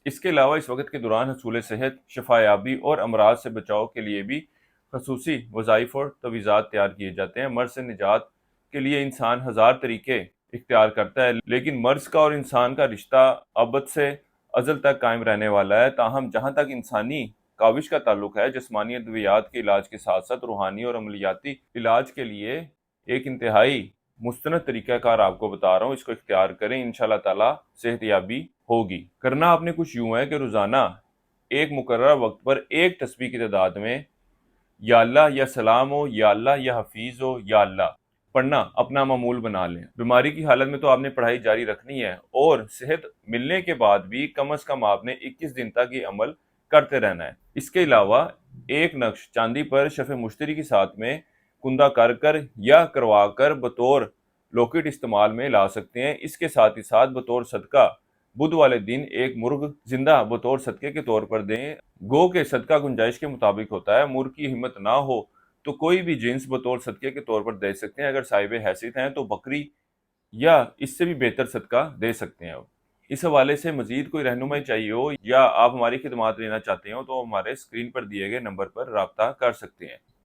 اس کے علاوہ اس وقت کے دوران حصول صحت، شفایابی اور امراض سے بچاؤ کے لیے بھی خصوصی وظائف اور تجویزات تیار کیے جاتے ہیں۔ مرض سے نجات کے لیے انسان ہزار طریقے اختیار کرتا ہے، لیکن مرض کا اور انسان کا رشتہ ابد سے ازل تک قائم رہنے والا ہے۔ تاہم جہاں تک انسانی کاوش کا تعلق ہے، جسمانی ادویات کے علاج کے ساتھ ساتھ روحانی اور عملیاتی علاج کے لیے ایک انتہائی مستند طریقہ کار آپ کو بتا رہا ہوں، اس کو اختیار کریں، انشاءاللہ تعالی صحت یابی ہوگی۔ کرنا آپ نے کچھ یوں ہے کہ روزانہ ایک مقررہ وقت پر ایک تسبیح کی تعداد میں یا اللہ یا سلام ہو، یا اللہ یا حفیظ ہو، یا اللہ پڑھنا اپنا معمول بنا لیں۔ بیماری کی حالت میں تو آپ نے پڑھائی جاری رکھنی ہے، اور صحت ملنے کے بعد بھی کم از کم آپ نے 21 دن تک یہ عمل کرتے رہنا ہے۔ اس کے علاوہ ایک نقش چاندی پر شفع مشتری کے ساتھ میں کندہ کر یا کروا کر بطور لوکٹ استعمال میں لا سکتے ہیں۔ اس کے ساتھ ہی ساتھ بطور صدقہ بدھ والے دن ایک مرغ زندہ بطور صدقے کے طور پر دیں۔ گو کے صدقہ گنجائش کے مطابق ہوتا ہے، مرغ کی ہمت نہ ہو تو کوئی بھی جنس بطور صدقے کے طور پر دے سکتے ہیں۔ اگر صاحب حیثیت ہیں تو بکری یا اس سے بھی بہتر صدقہ دے سکتے ہیں۔ اس حوالے سے مزید کوئی رہنمائی چاہیے ہو یا آپ ہماری خدمات لینا چاہتے ہو تو ہمارے اسکرین پر دیے گئے نمبر پر رابطہ کر سکتے ہیں۔